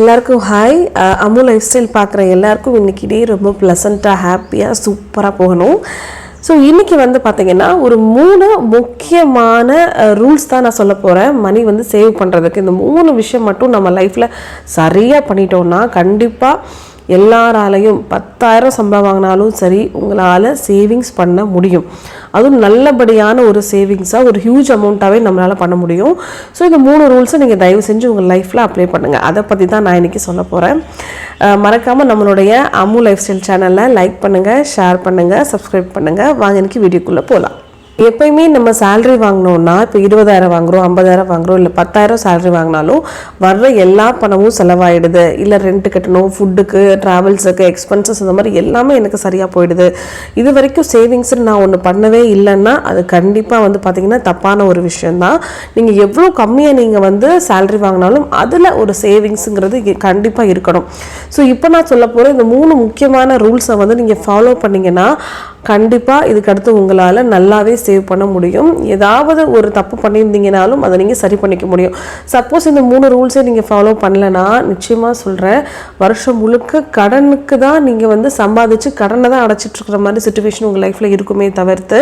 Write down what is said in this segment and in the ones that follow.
எல்லாருக்கும் hi. Ammu life style பார்க்குற எல்லாருக்கும் இன்றைக்கி டே ரொம்ப ப்ளசண்ட்டாக ஹாப்பியாக சூப்பராக போகணும். ஸோ இன்றைக்கி பார்த்திங்கன்னா ஒரு 3 முக்கியமான ரூல்ஸ் தான் நான் சொல்ல போகிறேன். மணி சேவ் பண்ணுறதுக்கு இந்த 3 விஷயம் மட்டும் நம்ம லைஃப்பில் சரியாக பண்ணிட்டோம்னா கண்டிப்பாக எல்லாராலையும் 10,000 சம்பளம் வாங்கினாலும் சரி உங்களால் சேவிங்ஸ் பண்ண முடியும். அதுவும் நல்லபடியான ஒரு சேவிங்ஸாக ஒரு ஹியூஜ் அமௌண்ட்டாகவே நம்மளால் பண்ண முடியும். ஸோ இந்த 3 ரூல்ஸை நீங்கள் தயவு செஞ்சு உங்கள் லைஃப்பில் அப்ளை பண்ணுங்கள். அதை பற்றி தான் நான் இன்றைக்கி சொல்ல போகிறேன். மறக்காமல் நம்மளுடைய அம்மு லைஃப் ஸ்டைல் சேனலில் லைக் பண்ணுங்கள், ஷேர் பண்ணுங்கள், சப்ஸ்கிரைப் பண்ணுங்கள். வாங்க இன்றைக்கி வீடியோக்குள்ளே போகலாம். எப்பயுமே நம்ம சேலரி வாங்கினோன்னா இப்போ 20,000 வாங்குகிறோம், 50,000 வாங்குகிறோம், இல்லை 10,000 சேலரி வாங்கினாலும் வர்ற எல்லா பணமும் செலவாயிடுது. இல்லை ரெண்ட்டு கட்டணும், ஃபுட்டுக்கு, ட்ராவல்ஸுக்கு, எக்ஸ்பென்சஸ் இந்த மாதிரி எல்லாமே எனக்கு சரியாக போயிடுது. இது வரைக்கும் சேவிங்ஸ்ன்னு நான் ஒன்று பண்ணவே இல்லைன்னா அது கண்டிப்பாக பார்த்திங்கன்னா தப்பான ஒரு விஷயந்தான். நீங்கள் எவ்வளோ கம்மியாக நீங்கள் சேலரி வாங்கினாலும் அதில் ஒரு சேவிங்ஸுங்கிறது கண்டிப்பாக இருக்கணும். ஸோ இப்போ நான் சொல்ல போகிற இந்த 3 முக்கியமான ரூல்ஸை நீங்கள் ஃபாலோ பண்ணிங்கன்னா கண்டிப்பாக இதுக்கடுத்து உங்களால் நல்லாவே சேவ் பண்ண முடியும். ஏதாவது ஒரு தப்பு பண்ணியிருந்தீங்கனாலும் அதை நீங்கள் சரி பண்ணிக்க முடியும். சப்போஸ் இந்த 3 ரூல்ஸை நீங்கள் ஃபாலோ பண்ணலைன்னா நிச்சயமாக சொல்கிறேன், வருஷம் முழுக்க கடனுக்கு தான் நீங்கள் சம்பாதிச்சு கடனை தான் அடைச்சிட்ருக்கிற மாதிரி சுச்சுவேஷன் உங்கள் லைஃப்பில் இருக்குமே தவிர்த்து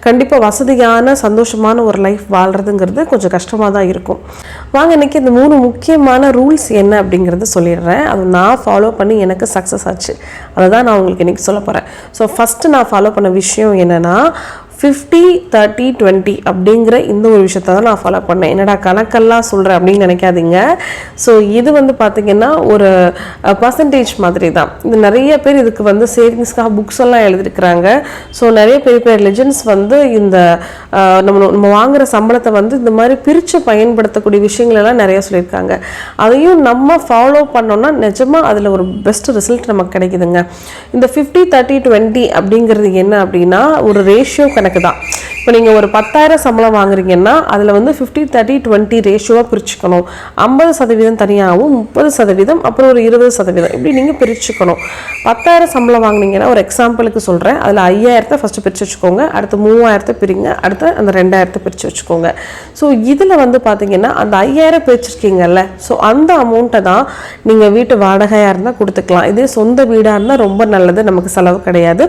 கண்டிப்பாக வசதியான சந்தோஷமான ஒரு லைஃப் வாழ்கிறதுங்கிறது கொஞ்சம் கஷ்டமாக தான் இருக்கும். வாங்க இன்றைக்கி இந்த 3 முக்கியமான ரூல்ஸ் என்ன அப்படிங்கிறத சொல்லிடுறேன். அது நான் ஃபாலோ பண்ணி எனக்கு சக்ஸஸ் ஆச்சு. அதை தான் நான் உங்களுக்கு இன்றைக்கி சொல்ல போகிறேன். ஸோ ஃபஸ்ட்டு நான் ஃபாலோ பண்ண விஷயம் என்னென்னா 50-30-20 அப்படிங்கிற இந்த ஒரு விஷயத்த தான் நான் ஃபாலோ பண்ணேன். என்னடா கணக்கெல்லாம் சொல்கிறேன் அப்படின்னு நினைக்காதீங்க. ஸோ இது பார்த்திங்கன்னா ஒரு பர்சன்டேஜ் மாதிரி தான். இது நிறைய பேர் இதுக்கு சேவிங்ஸ்க்காக புக்ஸ் எல்லாம் எழுதிருக்கிறாங்க. ஸோ நிறைய பெரிய பெரிய லெஜெண்ட்ஸ் இந்த நம்ம வாங்குகிற சம்பளத்தை இந்த மாதிரி பிரித்து பயன்படுத்தக்கூடிய விஷயங்களெல்லாம் நிறைய சொல்லியிருக்காங்க. அதையும் நம்ம ஃபாலோ பண்ணோன்னா நிஜமாக அதில் ஒரு பெஸ்ட் ரிசல்ட் நமக்கு கிடைக்குதுங்க. இந்த 50-30-20 அப்படிங்கிறது என்ன அப்படின்னா ஒரு ரேஷியோ கணக்கு தான். இப்போ நீங்கள் ஒரு 10,000 சம்பளம் வாங்குறீங்கன்னா அதில் 50-30-20 ரேஷியோவாக பிரிச்சுக்கணும். 50% தனியாகவும், 30% அப்புறம் ஒரு 20% இப்படி நீங்கள் பிரிச்சுக்கணும். 10,000 சம்பளம் வாங்கினீங்கன்னா ஒரு எக்ஸாம்பிளுக்கு சொல்கிறேன், அதில் 5,000 ஃபஸ்ட்டு பிரித்து வச்சுக்கோங்க, அடுத்து 3,000 பிரிங்க, அடுத்து அந்த 2,000 பிரித்து வச்சுக்கோங்க. ஸோ இதில் பார்த்தீங்கன்னா அந்த 5,000 பிரிச்சிருக்கீங்கல்ல, ஸோ அந்த அமௌண்ட்டை தான் நீங்கள் வீட்டு வாடகையாக இருந்தால் கொடுத்துக்கலாம். இதே சொந்த வீடாக இருந்தால் ரொம்ப நல்லது, நமக்கு செலவு கிடையாது.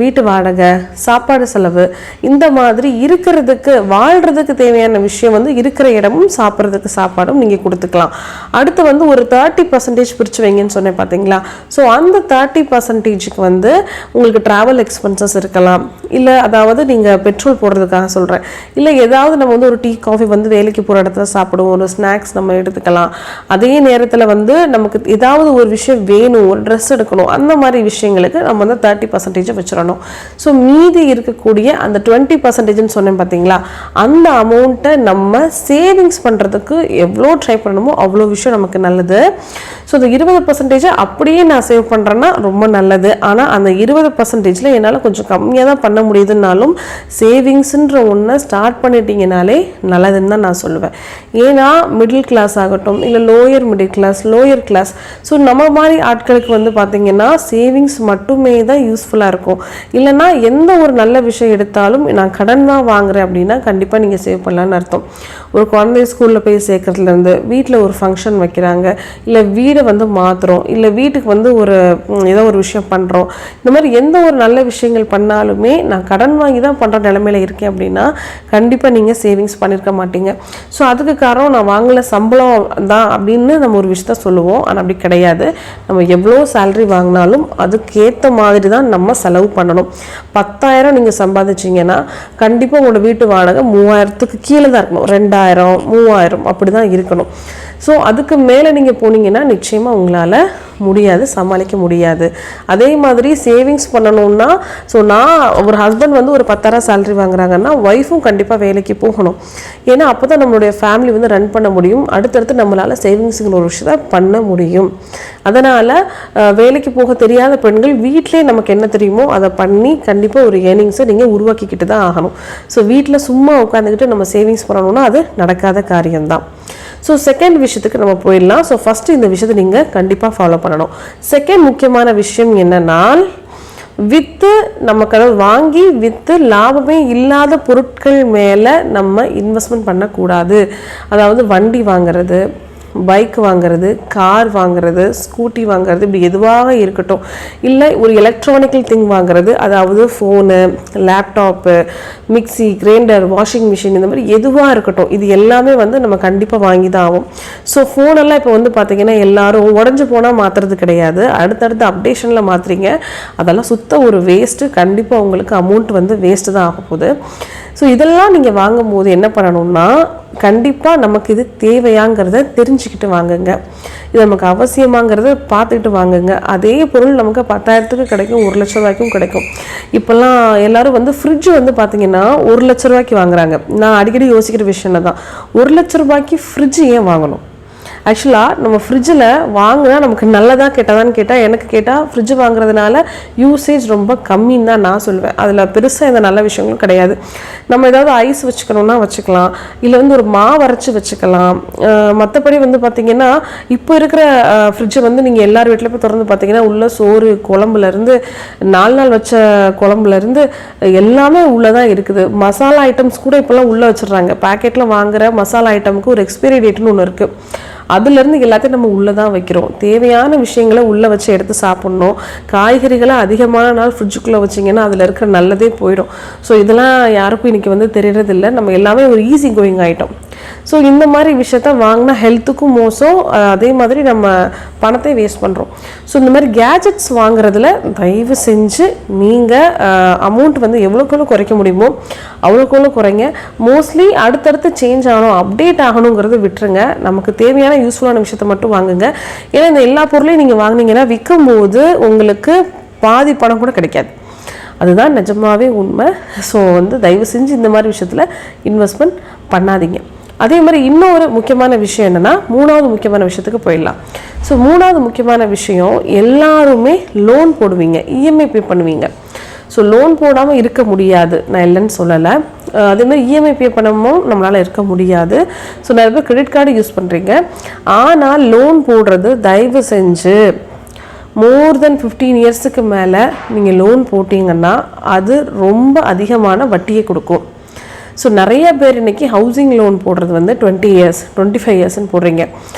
வீட்டு வாடகை, சாப்பாடு செலவு, இந்த மாதிரி இருக்கிறதுக்கு வாழ்கிறதுக்கு தேவையான விஷயம் இருக்கிற இடமும் சாப்பிட்றதுக்கு சாப்பாடும் நீங்கள் கொடுத்துக்கலாம். அடுத்து ஒரு 30% பிரித்து வைங்கன்னு சொன்னேன் பார்த்தீங்களா. ஸோ அந்த 30%க்கு உங்களுக்கு ட்ராவல் எக்ஸ்பென்சஸ் இருக்கலாம், இல்லை அதாவது நீங்கள் பெட்ரோல் போடுறதுக்காக சொல்கிறேன், இல்லை ஏதாவது நம்ம ஒரு டீ காஃபி வேலைக்கு போகிற இடத்துல சாப்பிடுவோம், ஒரு ஸ்நாக்ஸ் நம்ம எடுத்துக்கலாம். அதே நேரத்தில் நமக்கு ஏதாவது ஒரு விஷயம் வேணும், ஒரு ட்ரெஸ் எடுக்கணும், அந்த மாதிரி விஷயங்களுக்கு நம்ம 30% வச்சிடணும். ஸோ மீதி இருக்கக்கூடிய அந்த 20% சொன்னேன் பார்த்தீங்களா, அந்த அமௌண்ட்டை நம்ம சேவிங்ஸ் பண்ணுறதுக்கு எவ்வளோ ட்ரை பண்ணணுமோ அவ்வளோ விஷயம் நமக்கு நல்லது. ஸோ அந்த 20% அப்படியே நான் சேவ் பண்ணுறேன்னா ரொம்ப நல்லது. ஆனால் அந்த 20%ல் என்னால் கொஞ்சம் கம்மியாக தான் பண்ண முடியுதுன்னாலும் சேவிங்ஸுன்ற ஒன்றை ஸ்டார்ட் பண்ணிட்டீங்கனாலே நல்லதுன்னு தான் நான் சொல்லுவேன். ஏன்னா மிடில் கிளாஸ் ஆகட்டும், இல்லை lower middle class, lower class, so நம்ம மாதிரி ஆட்களுக்கு பார்த்தீங்கன்னா சேவிங்ஸ் மட்டுமே தான் யூஸ்ஃபுல்லாக இருக்கும். இல்லைனா எந்த ஒரு நல்ல விஷயம் எடுத்தாலும் நான் கடன் தான் வாங்குறேன் அப்படின்னா கண்டிப்பாக நீங்கள் சேவ் பண்ணலான்னு அர்த்தம். ஒரு குழந்தைய ஸ்கூலில் போய் சேர்க்கறதுலேருந்து, வீட்டில் ஒரு ஃபங்க்ஷன் வைக்கிறாங்க, இல்லை வீடை மாற்றுறோம், இல்லை வீட்டுக்கு ஒரு ஏதோ ஒரு விஷயம் பண்ணுறோம், இந்த மாதிரி எந்த ஒரு நல்ல விஷயங்கள் பண்ணாலுமே நான் கடன் வாங்கி தான் பண்ணுற நிலைமையில இருக்கேன் அப்படின்னா கண்டிப்பாக நீங்கள் சேவிங்ஸ் பண்ணியிருக்க மாட்டீங்க. ஸோ அதுக்கு காரணம் நான் வாங்கல சம்பளம் தான் அப்படின்னு நம்ம ஒரு விஷயத்த சொல்லுவோம். ஆனால் அப்படி கிடையாது. நம்ம எவ்வளோ சேலரி வாங்கினாலும் அதுக்கேற்ற மாதிரி தான் நம்ம செலவு பண்ணணும். 10,000 நீங்கள் சம்பாதிச்சிங்கன்னா கண்டிப்பாக உங்களோட வீட்டு வாடகை 3,000க்கு கீழே தான் இருக்கணும். 2,000, 3,000 அப்படி தான் இருக்கணும். ஸோ அதுக்கு மேலே நீங்கள் போனீங்கன்னா நிச்சயமாக உங்களால் முடியாது, சமாளிக்க முடியாது. அதே மாதிரி சேவிங்ஸ் பண்ணணும்னா, ஸோ நான் ஒரு ஹஸ்பண்ட் ஒரு 10,000 சேலரி வாங்குறாங்கன்னா ஒய்ஃபும் கண்டிப்பாக வேலைக்கு போகணும். ஏன்னா அப்போ தான் நம்மளுடைய ஃபேமிலி ரன் பண்ண முடியும். அடுத்தடுத்து நம்மளால் சேவிங்ஸுங்கிற ஒரு விஷயத்தை பண்ண முடியும். அதனால் வேலைக்கு போக தெரியாத பெண்கள் வீட்டிலே நமக்கு என்ன தெரியுமோ அதை பண்ணி கண்டிப்பாக ஒரு ஏர்னிங்ஸை நீங்கள் உருவாக்கிக்கிட்டு தான் ஆகணும். ஸோ வீட்டில் சும்மா உட்காந்துக்கிட்டு நம்ம சேவிங்ஸ் பண்ணணும்னா அது நடக்காத காரியம்தான். ஸோ செகண்ட் விஷயத்துக்கு நம்ம போயிடலாம். ஸோ ஃபஸ்ட்டு இந்த விஷயத்தை நீங்கள் கண்டிப்பாக ஃபாலோ பண்ணணும். செகண்ட் முக்கியமான விஷயம் என்னென்னா, விற்று நமக்கு வாங்கி விற்று லாபமே இல்லாத பொருட்கள் மேலே நம்ம இன்வெஸ்ட்மெண்ட் பண்ணக்கூடாது. அதாவது வண்டி வாங்குறது, பைக் வாங்குறது, கார் வாங்குறது, ஸ்கூட்டி வாங்குறது, இப்படி எதுவாக இருக்கட்டும், இல்லை ஒரு எலக்ட்ரானிக்கல் திங் வாங்குறது, அதாவது phone, laptop, mixie, grinder, washing machine, இந்த மாதிரி எதுவாக இருக்கட்டும், இது எல்லாமே வந்து நம்ம கண்டிப்பாக வாங்கி தான் ஆகும். ஸோ ஃபோனெல்லாம் இப்போ வந்து பார்த்திங்கன்னா எல்லாரும் உடஞ்சி போனால் மாற்றுறது கிடையாது, அடுத்தடுத்து அப்டேஷனில் மாற்றுறீங்க. அதெல்லாம் சுத்த ஒரு வேஸ்ட்டு. கண்டிப்பாக உங்களுக்கு அமௌண்ட் வந்து வேஸ்ட்டு தான் ஆக போகுது. ஸோ இதெல்லாம் நீங்கள் வாங்கும் போது என்ன பண்ணணும்னா, கண்டிப்பாக நமக்கு இது தேவையாங்கிறத தெரிஞ்சுக்கிட்டு வாங்குங்க. இது நமக்கு அவசியமாங்கிறத பார்த்துக்கிட்டு வாங்குங்க. அதே பொருள் நமக்கு 10,000க்கு கிடைக்கும், 1 லட்ச ரூபாய்க்கும் கிடைக்கும். இப்போல்லாம் எல்லாரும் வந்து ஃப்ரிட்ஜ் வந்து பார்த்தீங்கன்னா 1 லட்ச ரூபாய்க்கு வாங்குறாங்க. நான் அடிக்கடி யோசிக்கிற விஷயம் தான், 1 லட்ச ரூபாய்க்கு ஃப்ரிட்ஜ் ஏன் வாங்கணும்? ஆக்சுவலாக நம்ம ஃப்ரிட்ஜில் வாங்கினா நமக்கு நல்லதாக கெட்டதான்னு கேட்டால், எனக்கு கேட்டால் ஃப்ரிட்ஜ் வாங்குறதுனால யூசேஜ் ரொம்ப கம்மின்னு தான் நான் சொல்லுவேன். அதில் பெருசாக எந்த நல்ல விஷயங்களும் கிடையாது. நம்ம ஏதாவது ஐஸ் வச்சுக்கணுன்னா வச்சுக்கலாம், இல்லை வந்து ஒரு மாவு அரைச்சி வச்சுக்கலாம். மற்றபடி வந்து பார்த்திங்கன்னா இப்போ இருக்கிற ஃப்ரிட்ஜை வந்து நீங்கள் எல்லார் வீட்டில் போய் திறந்து பார்த்தீங்கன்னா உள்ள சோறு குழம்புலேருந்து 4 நாள் வச்ச குழம்புலேருந்து எல்லாமே உள்ளே தான் இருக்குது. மசாலா ஐட்டம்ஸ் கூட இப்போல்லாம் உள்ளே வச்சிடுறாங்க. பேக்கெட்டில் வாங்குகிற மசாலா ஐட்டமுக்கு ஒரு எக்ஸ்பைரி டேட்னு ஒன்று இருக்குது. அதுலேருந்து எல்லாத்தையும் நம்ம உள்ளே தான் வைக்கிறோம். தேவையான விஷயங்களை உள்ளே வச்சு எடுத்து சாப்பிட்ணும். காய்கறிகளை அதிகமான நாள் ஃப்ரிட்ஜுக்குள்ளே வச்சிங்கன்னா அதில் இருக்கிற நல்லதே போயிடும். ஸோ இதெல்லாம் யாருக்கும் இன்றைக்கி வந்து தெரியறதில்லை. நம்ம எல்லாமே ஒரு ஈஸி கோயிங் ஆகிட்டோம். ஸோ இந்த மாதிரி விஷயத்த வாங்கினா ஹெல்த்துக்கும் மோசம், அதே மாதிரி நம்ம பணத்தை வேஸ்ட் பண்ணுறோம். ஸோ இந்த மாதிரி கேஜெட்ஸ் வாங்குறதுல தயவு செஞ்சு நீங்கள் அமௌண்ட் வந்து எவ்வளோக்கு குறைக்க முடியுமோ அவ்வளோக்கு குறைங்க. மோஸ்ட்லி அடுத்தடுத்து சேஞ்ச் ஆகணும், அப்டேட் ஆகணுங்கிறத விட்டுருங்க. நமக்கு தேவையான யூஸ்ஃபுல்லான விஷயத்த மட்டும் வாங்குங்க. ஏன்னா இந்த எல்லா பொருளையும் நீங்கள் வாங்கினீங்கன்னா விற்கும் போது உங்களுக்கு பாதி பணம் கூட கிடைக்காது. அதுதான் நிஜமாவே உண்மை. ஸோ வந்து தயவு செஞ்சு இந்த மாதிரி விஷயத்தில் இன்வெஸ்ட்மெண்ட் பண்ணாதீங்க. அதே மாதிரி இன்னொரு முக்கியமான விஷயம் என்னென்னா, 3வது முக்கியமான விஷயத்துக்கு போயிடலாம். ஸோ 3வது முக்கியமான விஷயம், எல்லாருமே லோன் போடுவீங்க, இஎம்ஐ பே பண்ணுவீங்க. ஸோ லோன் போடாமல் இருக்க முடியாது, நான் இல்லைன்னு சொல்லலை. அதே மாதிரி இஎம்ஐ பே பண்ணவும் நம்மளால் இருக்க முடியாது. ஸோ நிறைய பேர் கிரெடிட் கார்டு யூஸ் பண்ணுறீங்க. ஆனால் லோன் போடுறது தயவு செஞ்சு மோர் தென் 15 இயர்ஸுக்கு மேலே நீங்கள் லோன் போட்டிங்கன்னா அது ரொம்ப அதிகமான வட்டியை கொடுக்கும். ஸோ நிறைய பேர் இன்றைக்கி ஹவுசிங் லோன் போடுறது வந்து 20 இயர்ஸ் 25 இயர்ஸ்ன்னு போடுறீங்க.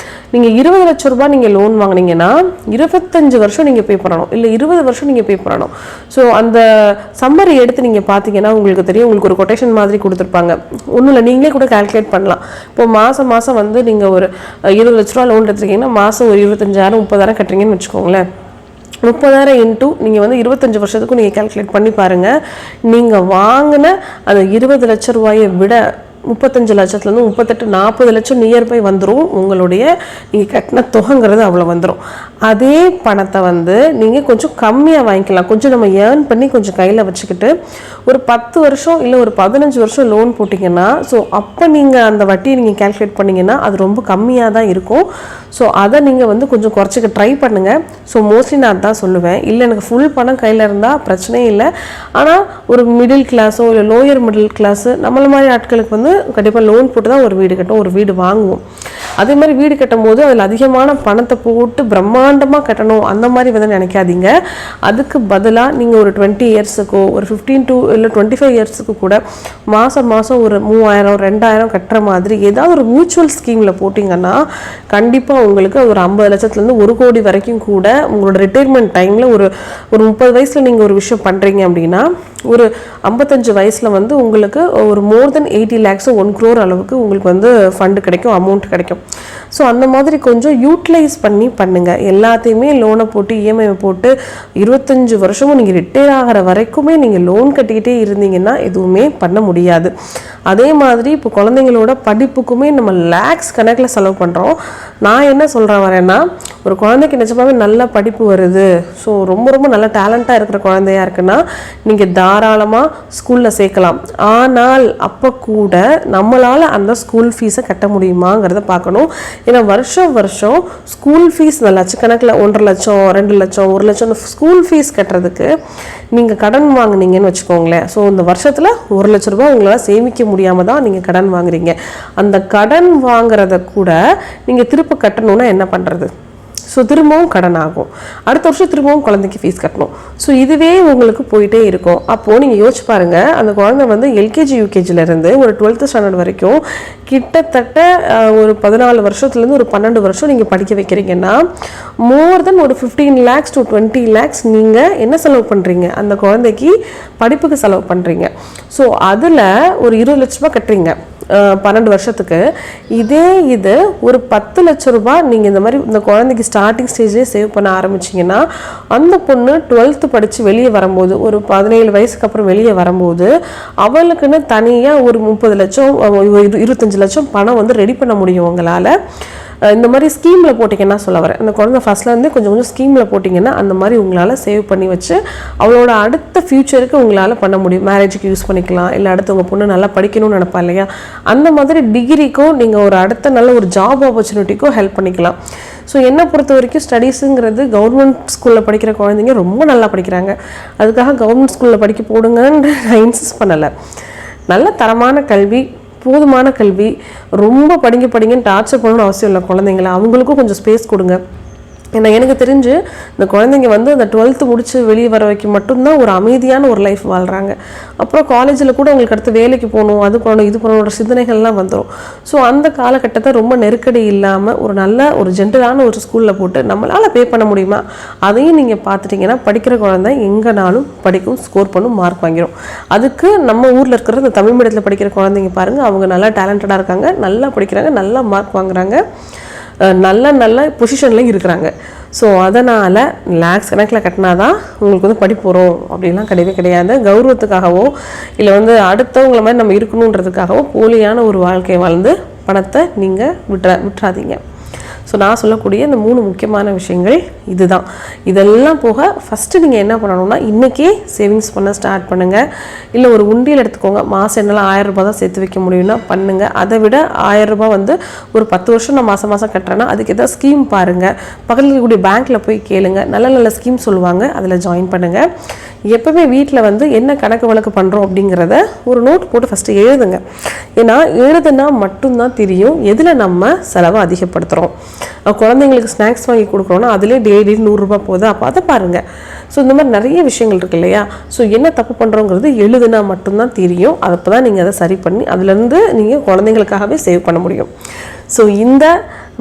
நீங்கள் 20 லட்ச ரூபாய் நீங்கள் லோன் வாங்கினீங்கன்னா 25 வருஷம் நீங்கள் பே பண்ணணும், இல்லை 20 வருஷம் நீங்கள் பே பண்ணணும். ஸோ அந்த சம்மரி எடுத்து நீங்கள் பார்த்தீங்கன்னா உங்களுக்கு தெரியும். உங்களுக்கு ஒரு கொட்டேஷன் மாதிரி கொடுத்துருப்பாங்க. ஒன்றும் இல்லை, நீங்களே கூட கால்குலேட் பண்ணலாம். இப்போ மாதம் வந்து நீங்கள் ஒரு 20 லட்ச ரூபா லோன் எடுத்துருக்கீங்கன்னா மாதம் ஒரு 25,000 30,000 கட்டுறீங்கன்னு வச்சுக்கோங்களேன். 30,000 இன்ட்டு நீங்கள் வந்து 25 வருஷத்துக்கும் நீங்கள் கால்குலேட் பண்ணி பாருங்கள். நீங்கள் வாங்கின அந்த 20 லட்ச ரூபாயை விட 35 லட்சத்துலேருந்து 38 40 லட்சம் நியர்பை வந்துடும். உங்களுடைய நீங்கள் கட்டின தொகைங்கிறது அவ்வளோ வந்துடும். அதே பணத்தை வந்து நீங்கள் கொஞ்சம் கம்மியாக வாங்கிக்கலாம். கொஞ்சம் நம்ம ஏர்ன் பண்ணி கொஞ்சம் கையில் வச்சுக்கிட்டு ஒரு 10 வருஷம் இல்லை ஒரு 15 வருஷம் லோன் போட்டிங்கன்னா, ஸோ அப்போ நீங்கள் அந்த வட்டியை நீங்கள் கால்குலேட் பண்ணிங்கன்னா அது ரொம்ப கம்மியாக தான் இருக்கும். ஸோ அதை நீங்கள் வந்து கொஞ்சம் குறைச்சிக்க ட்ரை பண்ணுங்கள். ஸோ மோஸ்ட்லி நான் அதான் சொல்லுவேன். இல்லை எனக்கு ஃபுல் பணம் கையில் இருந்தால் பிரச்சனையே இல்லை. ஆனால் ஒரு மிடில் கிளாஸோ இல்லை லோயர் மிடில் கிளாஸு நம்மள மாதிரி ஆட்களுக்கு வந்து கண்டிப்பாக லோன் போட்டு தான் ஒரு வீடு கட்டும், ஒரு வீடு வாங்குவோம். அதே மாதிரி வீடு கட்டும் போது அதில் அதிகமான பணத்தை போட்டு பிரம்மாண்டமாக கட்டணும் அந்த மாதிரி வந்து நினைக்காதீங்க. அதுக்கு பதிலாக நீங்கள் ஒரு 20 இயர்ஸுக்கோ ஒரு 15 to இல்லை 25 இயர்ஸுக்கு கூட மாதம் ஒரு 3,000 2,000 கட்டுற மாதிரி ஏதாவது ஒரு மியூச்சுவல் ஸ்கீமில் போட்டிங்கன்னா கண்டிப்பாக உங்களுக்கு ஒரு 50 லட்சத்துலேருந்து 1 கோடி வரைக்கும் கூட உங்களோட ரிட்டைர்மெண்ட் டைமில் ஒரு 30 வயசில் நீங்கள் ஒரு விஷயம் பண்ணுறீங்க அப்படின்னா ஒரு 55 வயசில் வந்து உங்களுக்கு ஒரு மோர் தென் 80 lakhs 1 crore அளவுக்கு உங்களுக்கு வந்து ஃபண்டு கிடைக்கும், அமௌண்ட் கிடைக்கும். ஸோ அந்த மாதிரி கொஞ்சம் யூட்டிலைஸ் பண்ணி பண்ணுங்கள். எல்லாத்தையுமே லோனை போட்டு இஎம்ஐ போட்டு 25 வருஷமும் நீங்கள் ரிட்டையர் ஆகிற வரைக்குமே நீங்கள் லோன் கட்டிக்கிட்டே இருந்தீங்கன்னா எதுவுமே பண்ண முடியாது. அதே மாதிரி இப்போ குழந்தைங்களோட படிப்புக்குமே நம்ம லேக்ஸ் கணக்கில் செலவு பண்ணுறோம். நான் என்ன சொல்கிறேன் வரேன்னா, ஒரு குழந்தைக்கு நிஜமாகவே நல்ல படிப்பு வருது, ஸோ ரொம்ப நல்ல டேலண்ட்டாக இருக்கிற குழந்தையா இருக்குன்னா நீங்கள் தாராளமாக ஸ்கூலில் சேர்க்கலாம். ஆனால் அப்போ கூட நம்மளால் அந்த ஸ்கூல் ஃபீஸை கட்ட முடியுமாங்கிறத பார்க்கணும். ஏன்னா வருஷம் ஸ்கூல் ஃபீஸ் லட்சக்கணக்கில் 1.5 லட்சம் 2 லட்சம் 1 லட்சம் ஸ்கூல் ஃபீஸ் கட்டுறதுக்கு நீங்கள் கடன் வாங்கினீங்கன்னு வச்சுக்கோங்களேன். ஸோ இந்த வருஷத்தில் 1 லட்ச ரூபாய் உங்களால் சேமிக்க முடியாமல் தான் நீங்கள் கடன் வாங்குறீங்க. அந்த கடன் வாங்குறத கூட நீங்கள் திருப்ப கட்டணும்னா என்ன பண்ணுறது? ஸோ திரும்பவும் கடன் ஆகும். அடுத்த வருஷம் திரும்பவும் குழந்தைக்கு ஃபீஸ் கட்டணும். ஸோ இதுவே உங்களுக்கு போயிட்டே இருக்கும். அப்போது நீங்கள் யோசிச்சு பாருங்கள், அந்த குழந்தை வந்து எல்கேஜி யூகேஜிலேருந்து ஒரு 12th ஸ்டாண்டர்ட் வரைக்கும் கிட்டத்தட்ட ஒரு 14 வருஷத்துலேருந்து ஒரு 12 வருஷம் நீங்கள் படிக்க வைக்கிறீங்கன்னா மோர் தென் ஒரு 15 lakhs to 20 lakhs நீங்கள் என்ன செலவு பண்ணுறீங்க, அந்த குழந்தைக்கு படிப்புக்கு செலவு பண்ணுறீங்க. ஸோ அதில் ஒரு 20 லட்ச ரூபா கட்டுறீங்க 12 வருஷத்துக்கு. இது ஒரு 10 லட்ச ரூபாய் நீங்கள் இந்த மாதிரி இந்த குழந்தைக்கு ஸ்டார்டிங் ஸ்டேஜ்லேயே சேவ் பண்ண ஆரம்பிச்சிங்கன்னா அந்த பொண்ணு 12th படித்து வெளியே வரும்போது ஒரு 17 வயசுக்கு அப்புறம் வெளியே வரும்போது அவளுக்குன்னு தனியாக ஒரு 30 லட்சம் 25 லட்சம் பணம் வந்து ரெடி பண்ண முடியும் உங்களால். இந்த மாதிரி ஸ்கீமில் போட்டிங்கன்னா சொல்ல வரேன், அந்த குழந்தை ஃபஸ்ட்லேருந்து கொஞ்சம் கொஞ்சம் ஸ்கீமில் போட்டிங்கன்னா அந்த மாதிரி உங்களால் சேவ் பண்ணி வச்சு அவளோட அடுத்த ஃப்யூச்சருக்கு உங்களால் பண்ண முடியும். மேரேஜுக்கு யூஸ் பண்ணிக்கலாம், இல்லை அடுத்து உங்கள் பொண்ணு நல்லா படிக்கணும்னு நினைப்பா இல்லையா, அந்த மாதிரி டிகிரிக்கும் நீங்கள் ஒரு அடுத்த நல்ல ஒரு ஜாப் ஆப்பர்ச்சுனிட்டிக்கும் ஹெல்ப் பண்ணிக்கலாம். ஸோ என்னை பொறுத்த வரைக்கும் ஸ்டடீஸுங்கிறது கவர்மெண்ட் ஸ்கூலில் படிக்கிற குழந்தைங்க ரொம்ப நல்லா படிக்கிறாங்க. அதுக்காக கவர்மெண்ட் ஸ்கூலில் படிக்க போடுங்கன்னு நான் இன்சிஸ்ட் பண்ணலை. நல்ல தரமான கல்வி, போதுமான கல்வி, ரொம்ப படிங்கன்னு டார்ச்சர் பண்ணணும்னு அவசியம் இல்லை குழந்தைங்கள. அவங்களுக்கும் கொஞ்சம் ஸ்பேஸ் கொடுங்க. ஏன்னா எனக்கு தெரிஞ்சு இந்த குழந்தைங்க வந்து அந்த 12th முடிச்சு வெளியே வர வரைக்கும் மட்டும்தான் ஒரு அமைதியான ஒரு லைஃப் வாழ்கிறாங்க. அப்புறம் காலேஜில் கூட அவங்களுக்கு அடுத்து வேலைக்கு போகணும், அது பண்ணணும், இது பண்ணணுன்ற சிந்தனைகள்லாம் வந்துடும். ஸோ அந்த காலகட்டத்தை ரொம்ப நெருக்கடி இல்லாமல் ஒரு நல்ல ஒரு ஜென்ரலான ஒரு ஸ்கூலில் போட்டு நம்மளால் பே பண்ண முடியுமா அதையும் நீங்கள் பார்த்துட்டிங்கன்னா படிக்கிற குழந்தை எங்கேனாலும் படிக்கும், ஸ்கோர் பண்ணும், மார்க் வாங்கிடும். அதுக்கு நம்ம ஊரில் இருக்கிற இந்த தமிழ் மீடியத்தில் படிக்கிற குழந்தைங்க பாருங்கள், அவங்க நல்லா டேலண்டடாக இருக்காங்க, நல்லா படிக்கிறாங்க, நல்லா மார்க் வாங்குறாங்க, நல்ல பொசிஷன்லையும் இருக்கிறாங்க. ஸோ அதனால் லேக்ஸ் கணக்கில் கட்டினா தான் உங்களுக்கு வந்து படிப்பு வரும் அப்படின்லாம் கிடையவே கிடையாது. கௌரவத்துக்காகவோ இல்லை வந்து அடுத்தவங்களை மாதிரி நம்ம இருக்கணுன்றதுக்காகவோ போலியான ஒரு வாழ்க்கை வாழ்ந்து பணத்தை நீங்கள் விட்டுறாதீங்க. ஸோ நான் சொல்லக்கூடிய இந்த 3 முக்கியமான விஷயங்கள் இதுதான். இதெல்லாம் போக ஃபஸ்ட்டு நீங்கள் என்ன பண்ணணும்னா இன்றைக்கே சேவிங்ஸ் பண்ண ஸ்டார்ட் பண்ணுங்கள். இல்லை ஒரு உண்டியல் எடுத்துக்கோங்க, மாதம் என்னால் 1000 ரூபா தான் சேர்த்து வைக்க முடியும்னா பண்ணுங்கள். அதை விட 1000 ரூபா வந்து ஒரு 10 வருஷம் நான் மாதம் கட்டுறேன்னா அதுக்கு எதாவது ஸ்கீம் பாருங்கள், பக்கத்தில் இருக்கக்கூடிய பேங்க்கில் போய் கேளுங்க, நல்ல ஸ்கீம் சொல்லுவாங்க, அதில் ஜாயின் பண்ணுங்கள். எப்போவுமே வீட்டில் வந்து என்ன கணக்கு வழக்கு பண்ணுறோம் அப்படிங்கிறத ஒரு நோட் போட்டு ஃபஸ்ட்டு எழுதுங்க. ஏன்னா எழுதுனா மட்டும்தான் தெரியும் எதில் நம்ம செலவை அதிகப்படுத்துகிறோம். குழந்தைங்களுக்கு ஸ்நாக்ஸ் வாங்கி கொடுக்குறோன்னா அதிலே டெய்லி 100 ரூபா போகுது, அப்போ அதை பாருங்கள். ஸோ இந்த மாதிரி நிறைய விஷயங்கள் இருக்குது இல்லையா. ஸோ என்ன தப்பு பண்ணுறோங்கிறது எழுதுனா மட்டும்தான் தெரியும். அப்போ தான் நீங்கள் அதை சரி பண்ணி அதுலேருந்து நீங்கள் குழந்தைங்களுக்காகவே சேவ் பண்ண முடியும். ஸோ இந்த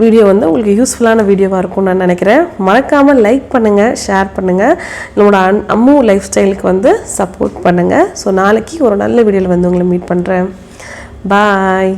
வீடியோ வந்து உங்களுக்கு யூஸ்ஃபுல்லான வீடியோவாக இருக்கும்னு நான் நினைக்கிறேன். மறக்காமல் லைக் பண்ணுங்கள், ஷேர் பண்ணுங்கள், நம்மளோட அம்மு லைஃப் ஸ்டைலுக்கு வந்து சப்போர்ட் பண்ணுங்கள். ஸோ நாளைக்கு ஒரு நல்ல வீடியோவில் வந்து உங்களை மீட் பண்ணுறேன். பாய்.